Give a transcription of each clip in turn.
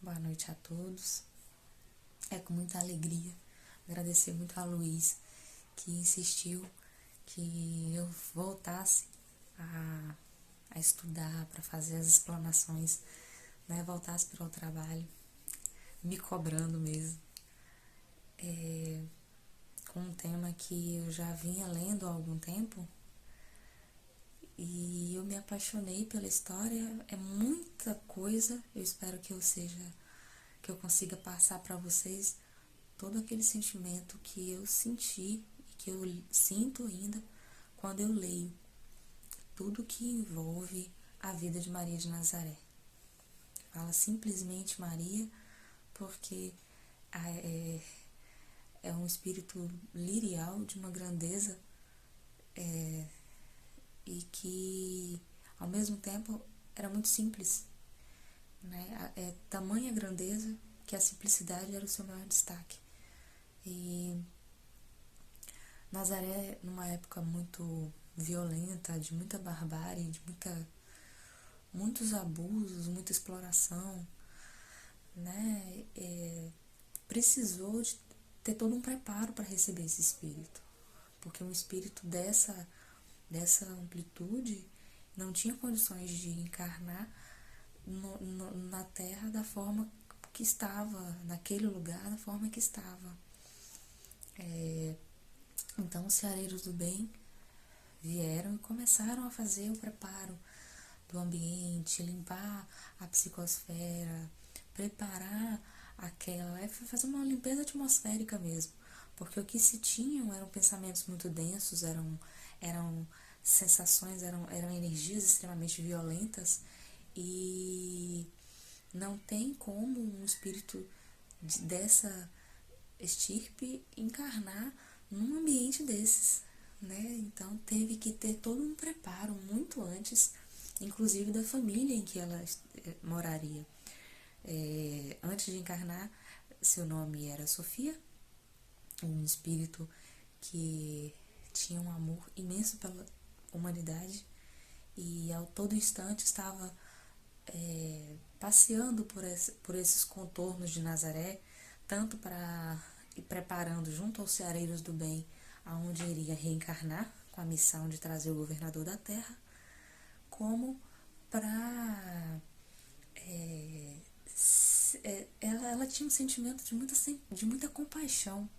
Boa noite a todos. É com muita alegria agradecer muito a Luiz que insistiu que eu voltasse a estudar para fazer as explanações, né? Voltasse para o trabalho, me cobrando mesmo, com um tema que eu já vinha lendo há algum tempo e eu me apaixonei pela história. É muita coisa. Eu espero que eu consiga passar para vocês todo aquele sentimento que eu senti e que eu sinto ainda quando eu leio tudo que envolve a vida de Maria de Nazaré. Fala simplesmente Maria porque é um espírito lirial de uma grandeza, e que ao mesmo tempo era muito simples, né? Tamanha grandeza que a simplicidade era o seu maior destaque. E Nazaré, numa época muito violenta, de muita barbárie, de muitos abusos, muita exploração, né? Precisou de ter todo um preparo para receber esse espírito, porque um espírito dessa amplitude não tinha condições de encarnar na Terra da forma que estava, naquele lugar da forma que estava. Então os ceareiros do bem vieram e começaram a fazer o preparo do ambiente, limpar a psicosfera, preparar fazer uma limpeza atmosférica mesmo, porque o que se tinham eram pensamentos muito densos, eram sensações, eram energias extremamente violentas, e não tem como um espírito dessa estirpe encarnar num ambiente desses, né? Então teve que ter todo um preparo muito antes, inclusive da família em que ela moraria. Antes de encarnar, seu nome era Sofia, um espírito que tinha um amor imenso pela humanidade e a todo instante estava passeando por esses contornos de Nazaré, tanto para ir preparando junto aos ceareiros do bem, aonde iria reencarnar com a missão de trazer o governador da terra, como para ela tinha um sentimento de muita compaixão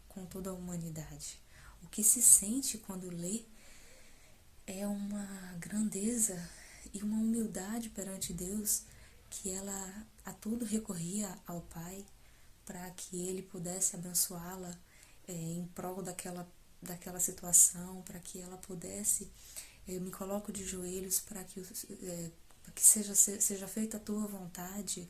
com toda a humanidade. O que se sente quando lê é uma grandeza e uma humildade perante Deus, que ela a tudo recorria ao Pai para que ele pudesse abençoá-la, em prol daquela situação, para que ela pudesse. Eu me coloco de joelhos para que seja feita a tua vontade,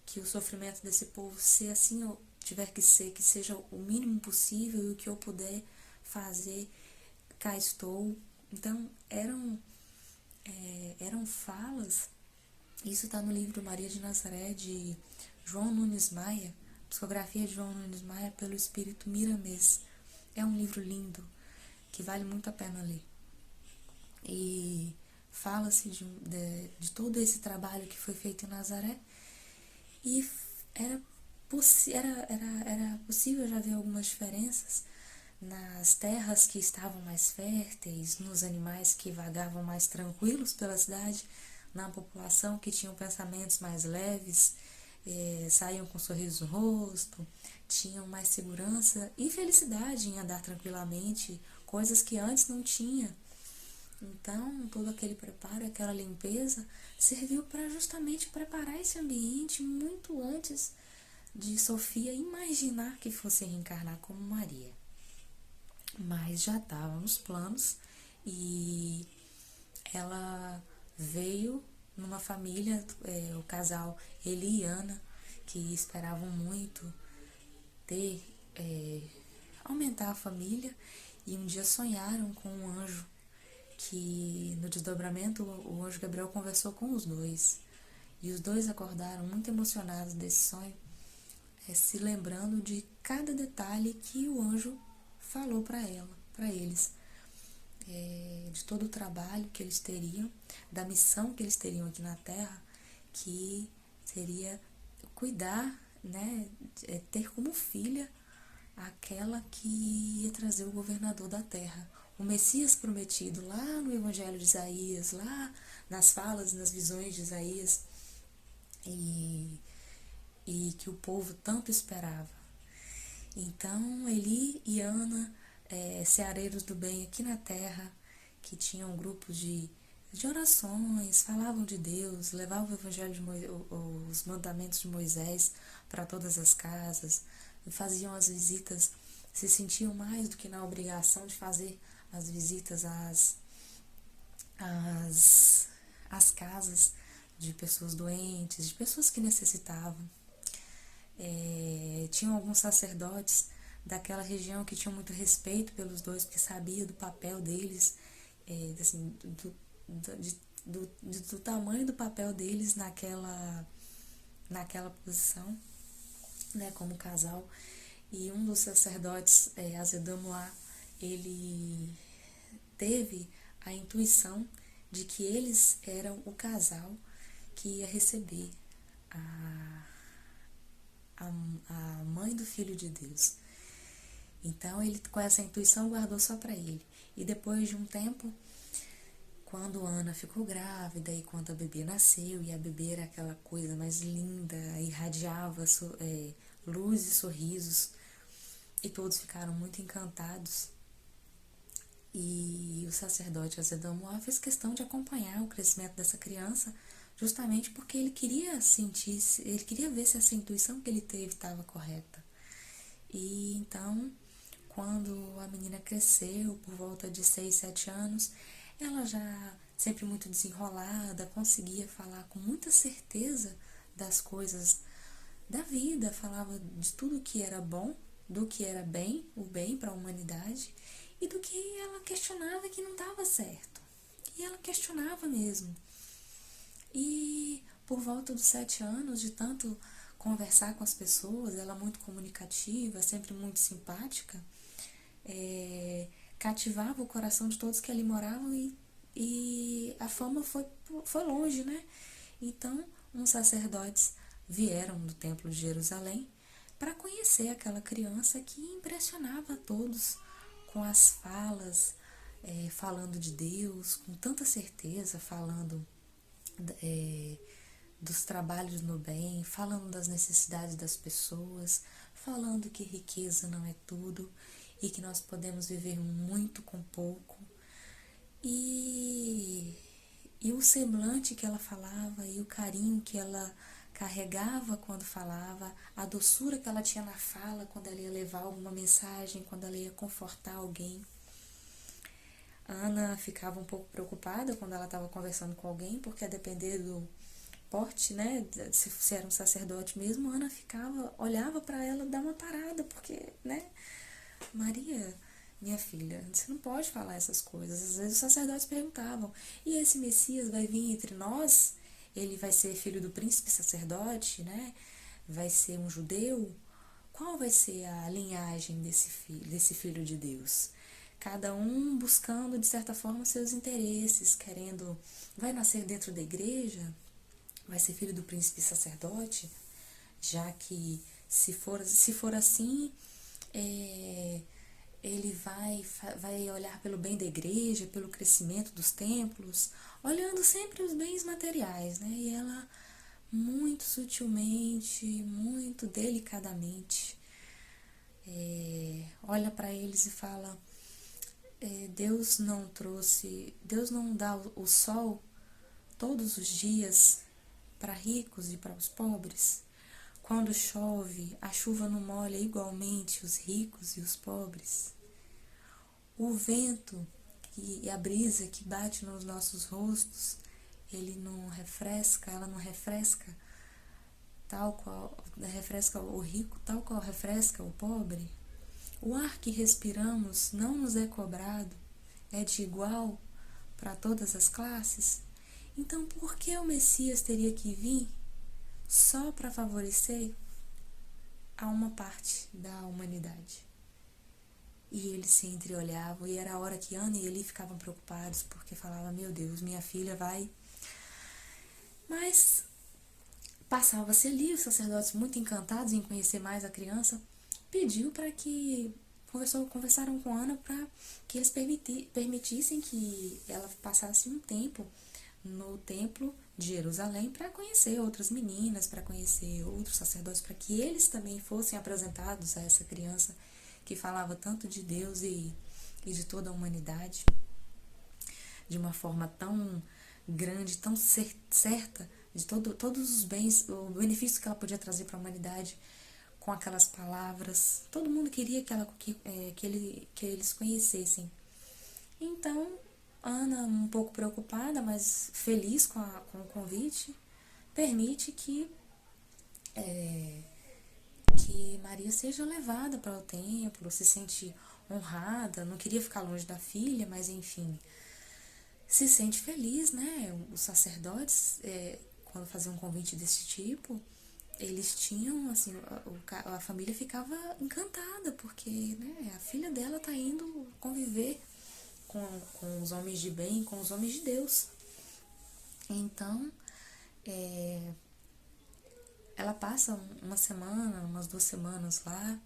que o sofrimento desse povo, se assim eu tiver que ser, que seja o mínimo possível, e o que eu puder fazer, cá estou. Então eram falas. Isso está no livro Maria de Nazaré, de João Nunes Maia, psicografia de João Nunes Maia pelo espírito Miramês. É um livro lindo, que vale muito a pena ler. E fala-se de todo esse trabalho que foi feito em Nazaré, e era possível já ver algumas diferenças nas terras que estavam mais férteis, nos animais que vagavam mais tranquilos pela cidade, na população que tinham pensamentos mais leves, saíam com um sorriso no rosto, tinham mais segurança e felicidade em andar tranquilamente, coisas que antes não tinha. Então, todo aquele preparo, aquela limpeza, serviu para justamente preparar esse ambiente muito antes de Sofia imaginar que fosse reencarnar como Maria. Mas já estava nos planos, e ela veio numa família, o casal Eli e Ana, que esperavam muito ter, aumentar a família, e um dia sonharam com um anjo, que no desdobramento o anjo Gabriel conversou com os dois, e os dois acordaram muito emocionados desse sonho, se lembrando de cada detalhe que o anjo falou para eles, de todo o trabalho que eles teriam, da missão que eles teriam aqui na Terra, que seria cuidar, né, ter como filha aquela que ia trazer o governador da terra, o Messias prometido lá no Evangelho de Isaías, lá nas falas, nas visões de Isaías, e, e que o povo tanto esperava. Então, Eli e Ana, ceareiros do bem aqui na terra, que tinham grupos de orações, falavam de Deus, levavam o evangelho os mandamentos de Moisés para todas as casas, faziam as visitas, se sentiam mais do que na obrigação de fazer as visitas às casas de pessoas doentes, de pessoas que necessitavam. Tinham alguns sacerdotes daquela região que tinham muito respeito pelos dois, porque sabia do papel deles, assim, do tamanho do papel deles naquela posição, né, como casal. E um dos sacerdotes, Azedamoá, ele teve a intuição de que eles eram o casal que ia receber a mãe do Filho de Deus. Então ele, com essa intuição, guardou só para ele. E depois de um tempo, quando Ana ficou grávida e quando a bebê nasceu, e a bebê era aquela coisa mais linda, irradiava luz e sorrisos, e todos ficaram muito encantados. E o sacerdote Azedamoá fez questão de acompanhar o crescimento dessa criança, justamente porque ele queria ele queria ver se essa intuição que ele teve estava correta. E então, quando a menina cresceu, por volta de 6, 7 anos, ela já sempre muito desenrolada, conseguia falar com muita certeza das coisas da vida, falava de tudo que era bom, do que era bem, o bem para a humanidade, e do que ela questionava que não estava certo. E ela questionava mesmo. E por volta dos 7 anos, de tanto conversar com as pessoas, ela muito comunicativa, sempre muito simpática, cativava o coração de todos que ali moravam, e a fama foi longe, né? Então, uns sacerdotes vieram do Templo de Jerusalém para conhecer aquela criança que impressionava a todos com as falas, falando de Deus, com tanta certeza, falando dos trabalhos no bem, falando das necessidades das pessoas, falando que riqueza não é tudo e que nós podemos viver muito com pouco. E o semblante que ela falava e o carinho que ela carregava quando falava, a doçura que ela tinha na fala quando ela ia levar alguma mensagem, quando ela ia confortar alguém. A Ana ficava um pouco preocupada quando ela estava conversando com alguém, porque a depender do porte, né, se era um sacerdote mesmo, Ana olhava para ela, dar uma parada, porque, né, Maria, minha filha, você não pode falar essas coisas. Às vezes os sacerdotes perguntavam: e esse Messias vai vir entre nós? Ele vai ser filho do príncipe sacerdote, né? Vai ser um judeu? Qual vai ser a linhagem desse filho de Deus? Cada um buscando, de certa forma, seus interesses, querendo... Vai nascer dentro da igreja? Vai ser filho do príncipe sacerdote? Já que, se for assim... ele vai olhar pelo bem da igreja, pelo crescimento dos templos, olhando sempre os bens materiais, né? E ela, muito sutilmente, muito delicadamente, olha para eles e fala: Deus não dá o sol todos os dias para ricos e para os pobres. Quando chove, a chuva não molha igualmente os ricos e os pobres. O vento e a brisa que bate nos nossos rostos, ela não refresca refresca o rico tal qual refresca o pobre. O ar que respiramos não nos é cobrado, é de igual para todas as classes. Então, por que o Messias teria que vir só para favorecer a uma parte da humanidade? E eles se entreolhavam, e era a hora que Ana e Eli ficavam preocupados, porque falavam: meu Deus, minha filha vai... Mas Passava-se ali, os sacerdotes muito encantados em conhecer mais a criança, pediu para que conversaram com Ana para que eles permitissem que ela passasse um tempo no templo de Jerusalém para conhecer outras meninas, para conhecer outros sacerdotes, para que eles também fossem apresentados a essa criança que falava tanto de Deus e de toda a humanidade de uma forma tão grande, tão certa de todos os bens, o benefício que ela podia trazer para a humanidade com aquelas palavras. Todo mundo queria que eles conhecessem. Então, Ana, um pouco preocupada, mas feliz com o convite, permite que Maria seja levada para o templo, se sente honrada, não queria ficar longe da filha, mas enfim, se sente feliz, né? Os sacerdotes, quando faziam um convite desse tipo, eles tinham, assim, a família ficava encantada, porque, né, a filha dela tá indo conviver com os homens de bem, com os homens de Deus. Então, ela passa uma semana, umas 2 semanas lá,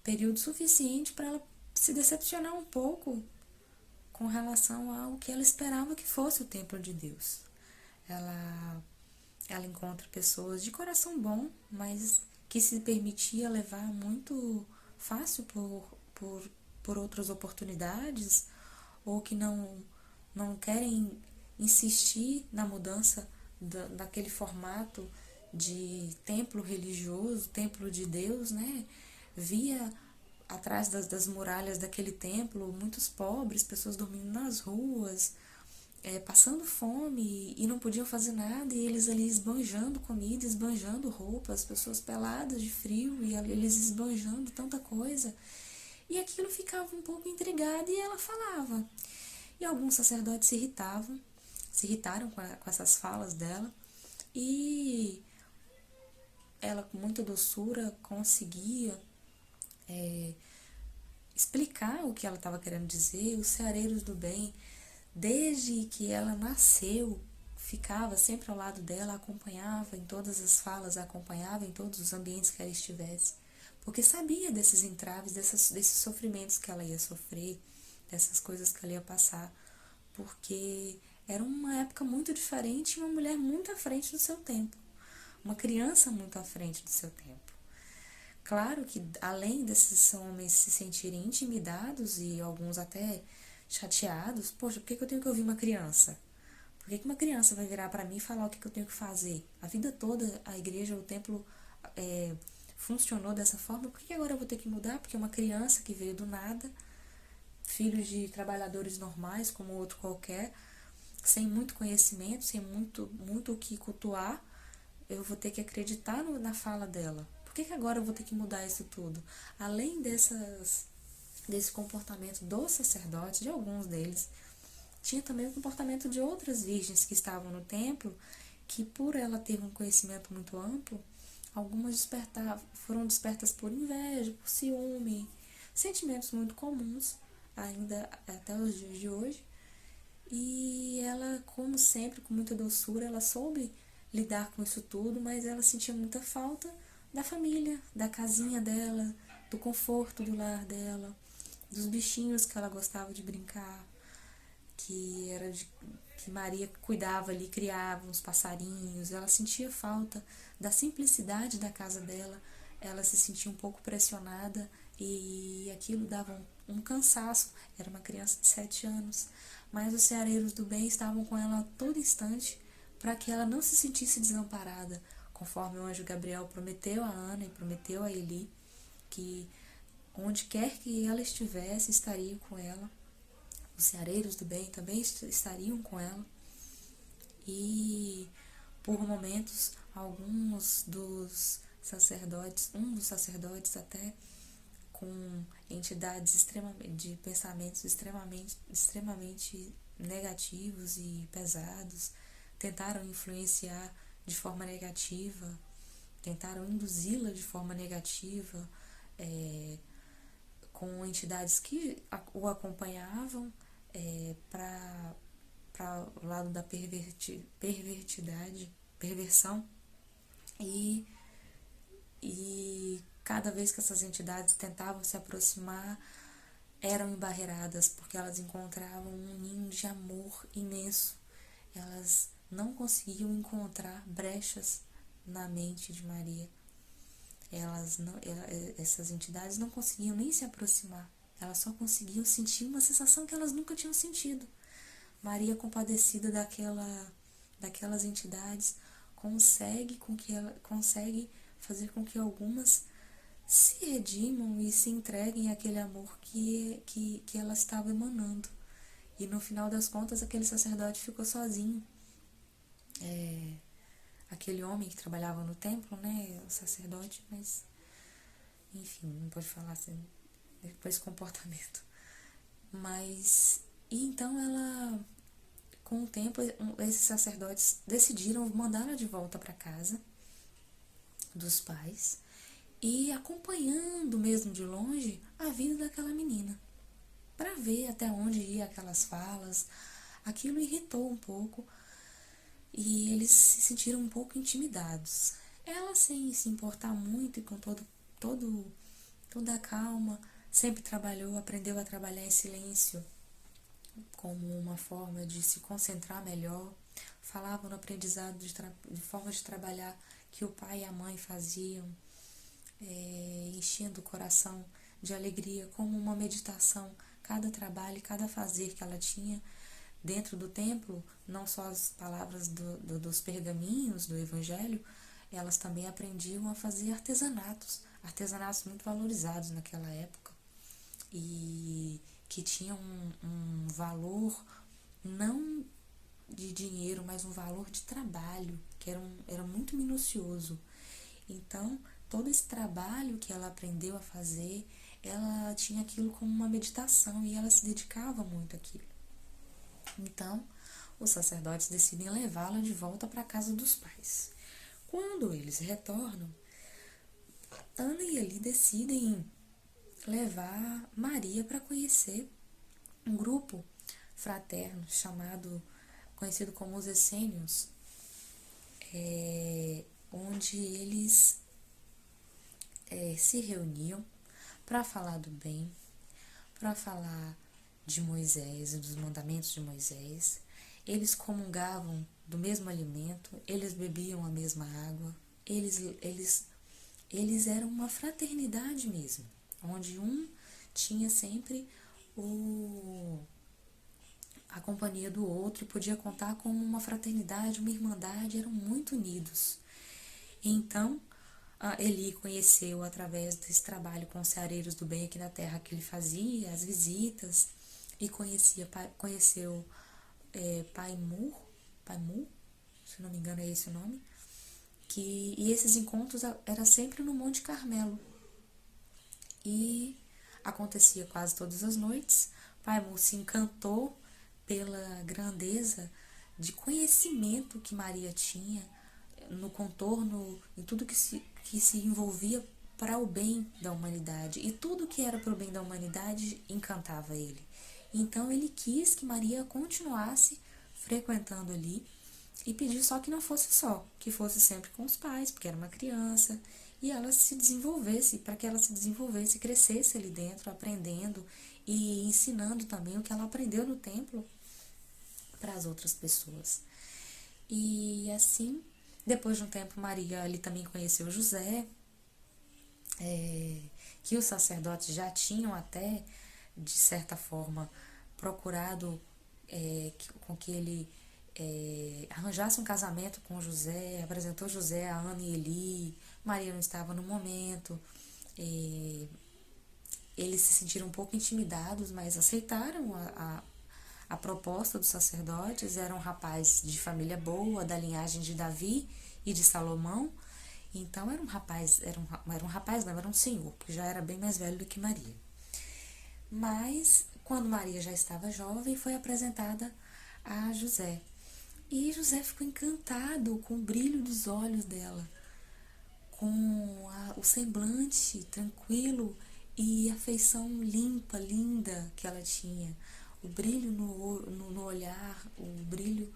período suficiente para ela se decepcionar um pouco com relação ao que ela esperava que fosse o templo de Deus. Ela, ela encontra pessoas de coração bom, mas que se permitia levar muito fácil por outras oportunidades, ou que não querem insistir na mudança daquele formato de templo religioso, templo de Deus, né? Via atrás das muralhas daquele templo muitos pobres, pessoas dormindo nas ruas, passando fome e não podiam fazer nada, e eles ali esbanjando comida, esbanjando roupas, pessoas peladas de frio e eles esbanjando tanta coisa. E aquilo ficava um pouco intrigada e ela falava. E alguns sacerdotes se irritaram com essas falas dela, e ela, com muita doçura, conseguia explicar o que ela estava querendo dizer. Os ceareiros do bem, desde que ela nasceu, ficava sempre ao lado dela, acompanhava em todas as falas, acompanhava em todos os ambientes que ela estivesse, porque sabia desses entraves, desses sofrimentos que ela ia sofrer, dessas coisas que ela ia passar, porque era uma época muito diferente e uma mulher muito à frente do seu tempo, uma criança muito à frente do seu tempo. Claro que, além desses homens se sentirem intimidados e alguns até chateados, poxa, por que eu tenho que ouvir uma criança? Por que uma criança vai virar para mim e falar o que eu tenho que fazer? A vida toda a igreja, o templo funcionou dessa forma, por que agora eu vou ter que mudar? Porque uma criança que veio do nada, filho de trabalhadores normais, como outro qualquer, sem muito conhecimento, sem muito o que cultuar, eu vou ter que acreditar na fala dela. Por que agora eu vou ter que mudar isso tudo? Além desse comportamento dos sacerdotes, de alguns deles, tinha também o comportamento de outras virgens que estavam no templo, que por ela ter um conhecimento muito amplo, algumas foram despertas por inveja, por ciúme, sentimentos muito comuns ainda até os dias de hoje. E ela, como sempre, com muita doçura, ela soube lidar com isso tudo, mas ela sentia muita falta da família, da casinha dela, do conforto do lar dela, dos bichinhos que ela gostava de brincar, que Maria cuidava ali, criava uns passarinhos. Ela sentia falta da simplicidade da casa dela, ela se sentia um pouco pressionada e aquilo dava um cansaço. Era uma criança de 7 anos, mas os ceareiros do bem estavam com ela a todo instante para que ela não se sentisse desamparada, conforme o anjo Gabriel prometeu a Ana e prometeu a Eli, que onde quer que ela estivesse, estariam com ela. Os ceareiros do bem também estariam com ela. E por momentos, alguns dos sacerdotes, um dos sacerdotes até, com entidades de pensamentos extremamente negativos e pesados, tentaram influenciar de forma negativa, tentaram induzi-la de forma negativa, com entidades que o acompanhavam para o lado da perversão. e, e cada vez que essas entidades tentavam se aproximar, eram embarreiradas, porque elas encontravam um ninho de amor imenso. Elas não conseguiam encontrar brechas na mente de Maria. Essas entidades não conseguiam nem se aproximar. Elas só conseguiam sentir uma sensação que elas nunca tinham sentido. Maria, compadecida daquelas entidades, consegue fazer com que algumas se redimam e se entreguem àquele amor que ela estava emanando. E no final das contas, aquele sacerdote ficou sozinho. Aquele homem que trabalhava no templo, né, o sacerdote, mas enfim, não pode falar assim, por esse comportamento. Mas, e então ela, com o tempo, esses sacerdotes decidiram mandá-la de volta para casa dos pais e acompanhando mesmo de longe a vida daquela menina, para ver até onde ia aquelas falas. Aquilo irritou um pouco e eles se sentiram um pouco intimidados. Ela, sem se importar muito e com toda a calma, sempre trabalhou, aprendeu a trabalhar em silêncio como uma forma de se concentrar melhor. Falava no aprendizado de forma de trabalhar que o pai e a mãe faziam, enchendo o coração de alegria, como uma meditação. Cada trabalho, cada fazer que ela tinha dentro do templo, não só as palavras dos pergaminhos do Evangelho, elas também aprendiam a fazer artesanatos muito valorizados naquela época e que tinham um valor não de dinheiro, mas um valor de trabalho, que era muito minucioso. Então, todo esse trabalho que ela aprendeu a fazer, ela tinha aquilo como uma meditação e ela se dedicava muito àquilo. Então, os sacerdotes decidem levá-la de volta para a casa dos pais. Quando eles retornam, Ana e Eli decidem levar Maria para conhecer um grupo fraterno conhecido como os essênios, onde eles se reuniam para falar do bem, para falar de Moisés e dos mandamentos de Moisés. Eles comungavam do mesmo alimento, eles bebiam a mesma água, eles eram uma fraternidade mesmo, onde um tinha sempre a companhia do outro e podia contar com uma fraternidade, uma irmandade, eram muito unidos. Então, Eli conheceu através desse trabalho com os ceareiros do bem aqui na terra que ele fazia, as visitas, e conheceu Pai Mu, se não me engano é esse o nome, e esses encontros eram sempre no Monte Carmelo. E acontecia quase todas as noites. Pai Mu se encantou pela grandeza de conhecimento que Maria tinha no contorno, em tudo que se envolvia para o bem da humanidade. E tudo que era para o bem da humanidade encantava ele. Então ele quis que Maria continuasse frequentando ali e pediu só que não fosse só, que fosse sempre com os pais, porque era uma criança, e ela se desenvolvesse, para que ela se desenvolvesse, crescesse ali dentro, aprendendo e ensinando também o que ela aprendeu no templo para as outras pessoas. E assim, depois de um tempo, Maria ali também conheceu José, que os sacerdotes já tinham até, de certa forma, procurado com que ele arranjasse um casamento com José, apresentou José a Ana e Eli. Maria não estava no momento, eles se sentiram um pouco intimidados, mas aceitaram a proposta dos sacerdotes. Era um rapaz de família boa, da linhagem de Davi e de Salomão. Então era um senhor, porque já era bem mais velho do que Maria. Mas quando Maria já estava jovem, foi apresentada a José. E José ficou encantado com o brilho dos olhos dela, com o semblante tranquilo e a feição limpa, linda que ela tinha. O brilho no olhar, o brilho,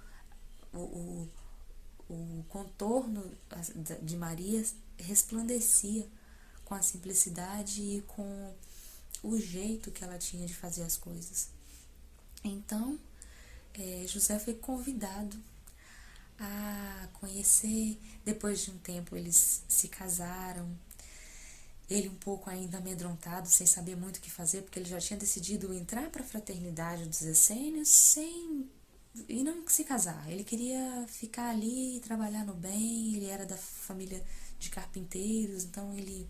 o contorno de Maria resplandecia com a simplicidade e com o jeito que ela tinha de fazer as coisas. Então, José foi convidado a conhecer. Depois de um tempo eles se casaram. Ele um pouco ainda amedrontado, sem saber muito o que fazer, porque ele já tinha decidido entrar para a fraternidade dos essênios e não se casar. Ele queria ficar ali e trabalhar no bem. Ele era da família de carpinteiros, então ele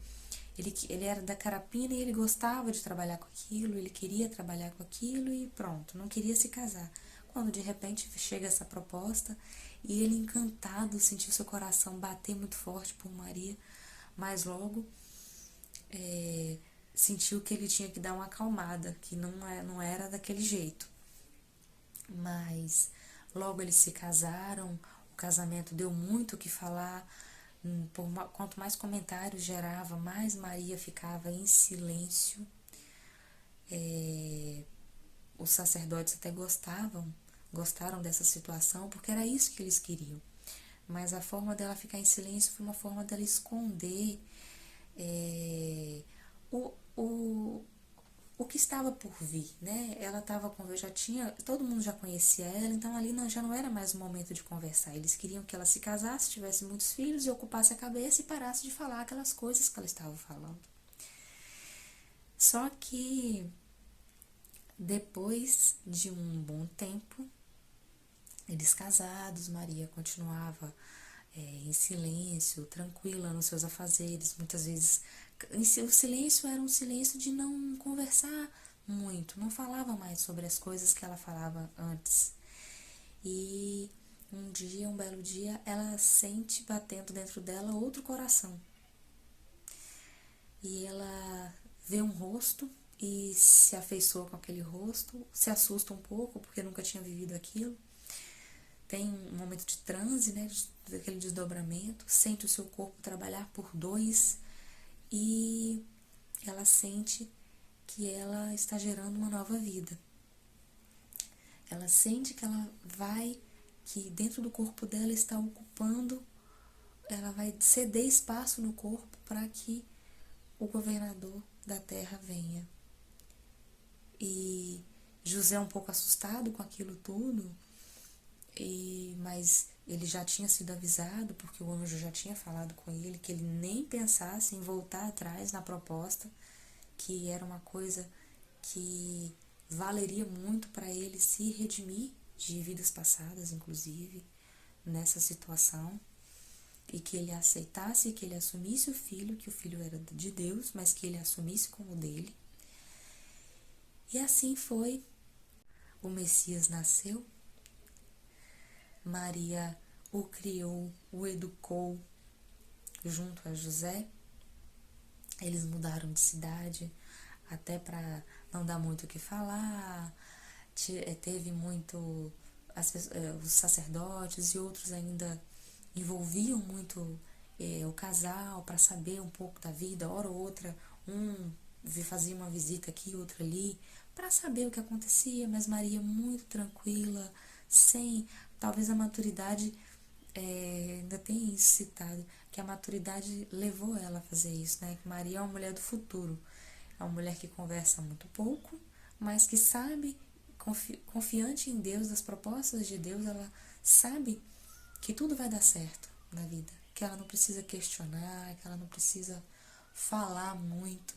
era da carapina e ele gostava de trabalhar com aquilo, ele queria trabalhar com aquilo e pronto, não queria se casar. Quando de repente chega essa proposta e ele, encantado, sentiu seu coração bater muito forte por Maria, mas logo sentiu que ele tinha que dar uma acalmada, que não era daquele jeito. Mas logo eles se casaram, o casamento deu muito o que falar. Quanto mais comentários gerava, mais Maria ficava em silêncio. Os sacerdotes até gostaram dessa situação, porque era isso que eles queriam. Mas a forma dela ficar em silêncio foi uma forma dela esconder o que estava por vir, né? Ela estava todo mundo já conhecia ela, então ali já não era mais o momento de conversar. Eles queriam que ela se casasse, tivesse muitos filhos e ocupasse a cabeça e parasse de falar aquelas coisas que ela estava falando. Só que depois de um bom tempo, eles casados, Maria continuava em silêncio, tranquila nos seus afazeres. Muitas vezes o silêncio era um silêncio de não conversar muito, não falava mais sobre as coisas que ela falava antes. E um belo dia, ela sente batendo dentro dela outro coração. E ela vê um rosto e se afeiçoa com aquele rosto, se assusta um pouco porque nunca tinha vivido aquilo. Tem um momento de transe, né, daquele desdobramento, sente o seu corpo trabalhar por dois e ela sente que ela está gerando uma nova vida. Ela sente que dentro do corpo dela está ocupando, ela vai ceder espaço no corpo para que o governador da terra venha. E José é um pouco assustado com aquilo tudo, mas ele já tinha sido avisado, porque o anjo já tinha falado com ele, que ele nem pensasse em voltar atrás na proposta, que era uma coisa que valeria muito para ele se redimir de vidas passadas, inclusive, nessa situação, e que ele aceitasse, que ele assumisse o filho, que o filho era de Deus, mas que ele assumisse como dele. E assim foi. O Messias nasceu, Maria o criou, o educou junto a José. Eles mudaram de cidade, até para não dar muito o que falar. Teve muito os sacerdotes e outros ainda envolviam muito o casal para saber um pouco da vida. Hora ou outra, fazia uma visita aqui, outra ali, para saber o que acontecia, mas Maria muito tranquila, sem, talvez a maturidade, ainda tem isso citado, que a maturidade levou ela a fazer isso, né? Que Maria é uma mulher do futuro, é uma mulher que conversa muito pouco, mas que sabe, confiante em Deus, das propostas de Deus, ela sabe que tudo vai dar certo na vida, que ela não precisa questionar, que ela não precisa falar muito,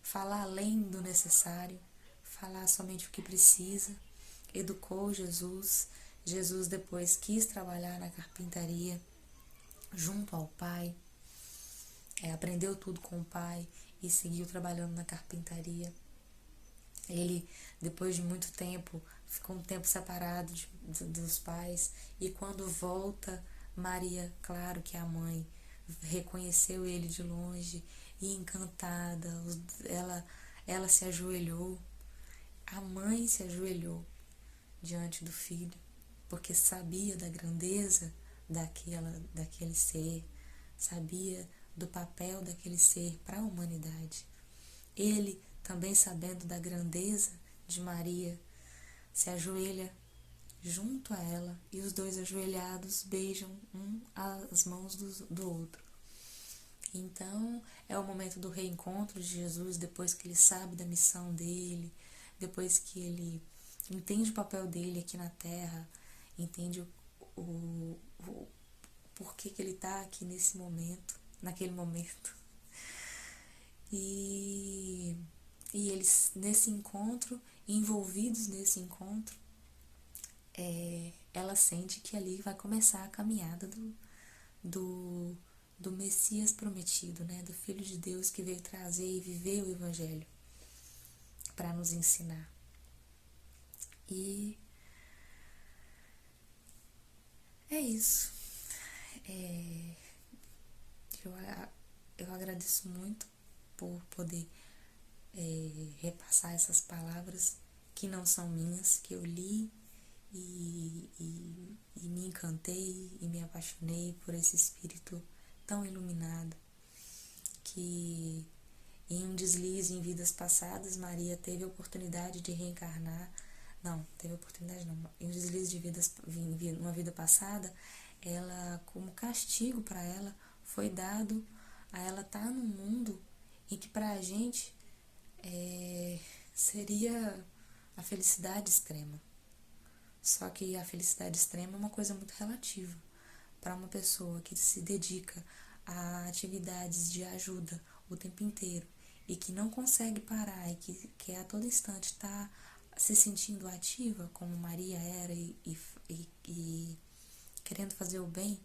falar além do necessário, falar somente o que precisa. Educou Jesus. Jesus depois quis trabalhar na carpintaria junto ao Pai, aprendeu tudo com o Pai e seguiu trabalhando na carpintaria. Ele, depois de muito tempo, ficou um tempo separado dos pais, e quando volta, Maria, claro que a mãe, reconheceu ele de longe e encantada, ela se ajoelhou. A mãe se ajoelhou diante do filho, porque sabia da grandeza daquele ser, sabia do papel daquele ser para a humanidade. Ele, também sabendo da grandeza de Maria, se ajoelha junto a ela, e os dois ajoelhados beijam as mãos do outro. Então, é o momento do reencontro de Jesus, depois que ele sabe da missão dele, depois que ele entende o papel dele aqui na Terra, entende o porquê que ele está aqui nesse momento, naquele momento. E eles, nesse encontro, envolvidos nesse encontro, ela sente que ali vai começar a caminhada do Messias prometido, né? Do Filho de Deus que veio trazer e viver o Evangelho para nos ensinar. E é isso. Eu agradeço muito por poder repassar essas palavras que não são minhas, que eu li e me encantei e me apaixonei por esse espírito tão iluminado, que em um deslize em vidas passadas Maria teve a oportunidade de reencarnar. Não, teve oportunidade não. Em um deslize de vidas, uma vida passada, ela, como castigo para ela, foi dado a ela estar num mundo em que para a gente seria a felicidade extrema. Só que a felicidade extrema é uma coisa muito relativa para uma pessoa que se dedica a atividades de ajuda o tempo inteiro e que não consegue parar e que a todo instante está se sentindo ativa, como Maria era, e querendo fazer o bem,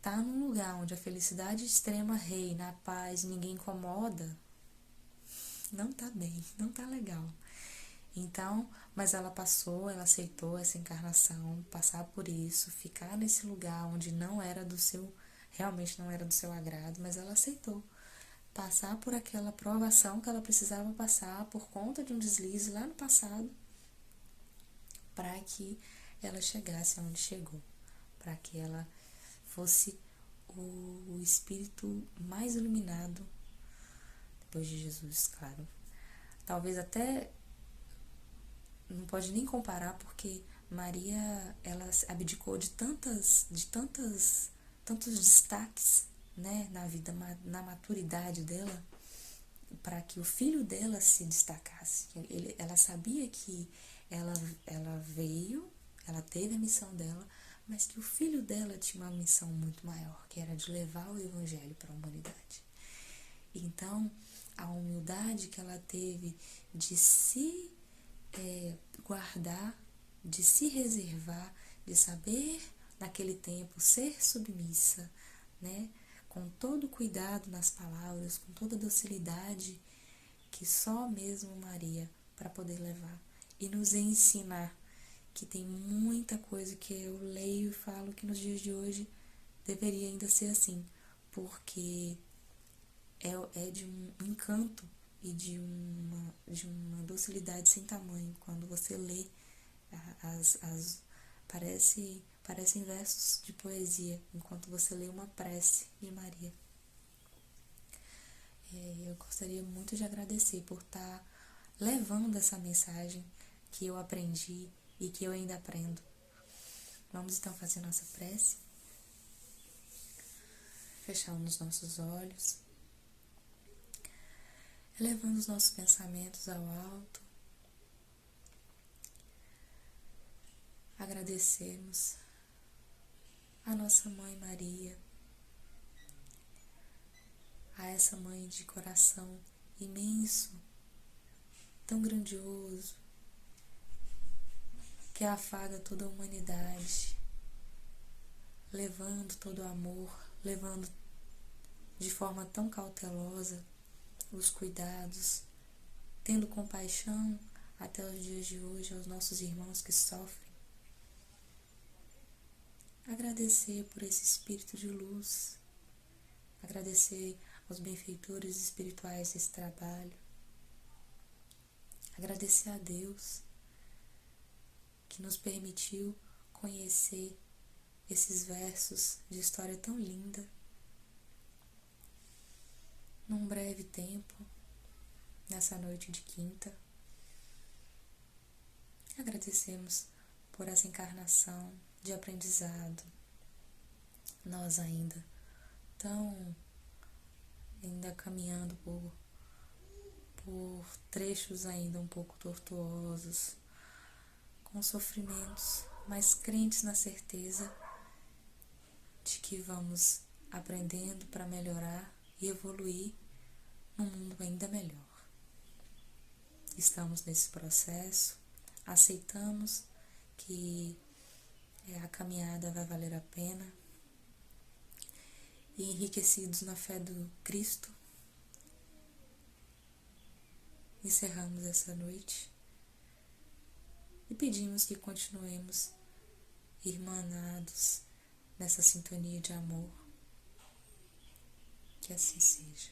tá num lugar onde a felicidade extrema reina, a paz, ninguém incomoda, não tá bem, não tá legal. Então, mas ela aceitou essa encarnação, passar por isso, ficar nesse lugar onde realmente não era do seu agrado, mas ela aceitou passar por aquela provação que ela precisava passar por conta de um deslize lá no passado, para que ela chegasse aonde chegou, para que ela fosse o espírito mais iluminado depois de Jesus, claro. Talvez até não pode nem comparar, porque Maria, ela abdicou de tantos destaques, né, na vida, na maturidade dela, para que o filho dela se destacasse. Ela sabia que ela veio, ela teve a missão dela, mas que o filho dela tinha uma missão muito maior, que era de levar o Evangelho para a humanidade. Então, a humildade que ela teve de se guardar, de se reservar, de saber naquele tempo ser submissa, né, com todo cuidado nas palavras, com toda docilidade que só mesmo Maria para poder levar e nos ensinar, que tem muita coisa que eu leio e falo que nos dias de hoje deveria ainda ser assim, porque é de um encanto e de uma docilidade sem tamanho quando você lê parecem versos de poesia enquanto você lê uma prece de Maria. Eu gostaria muito de agradecer por estar levando essa mensagem que eu aprendi e que eu ainda aprendo. Vamos então fazer nossa prece, fechando os nossos olhos, elevando os nossos pensamentos ao alto, agradecermos a nossa Mãe Maria, a essa Mãe de coração imenso, tão grandioso, que afaga toda a humanidade, levando todo o amor, levando de forma tão cautelosa os cuidados, tendo compaixão até os dias de hoje aos nossos irmãos que sofrem. Agradecer por esse espírito de luz, agradecer aos benfeitores espirituais desse trabalho, agradecer a Deus que nos permitiu conhecer esses versos de história tão linda num breve tempo, nessa noite de quinta. Agradecemos por essa encarnação de aprendizado. Nós ainda caminhando por trechos ainda um pouco tortuosos, com sofrimentos, mas crentes na certeza de que vamos aprendendo para melhorar e evoluir num mundo ainda melhor. Estamos nesse processo, aceitamos que a caminhada vai valer a pena e enriquecidos na fé do Cristo, encerramos essa noite e pedimos que continuemos irmanados nessa sintonia de amor. Que assim seja.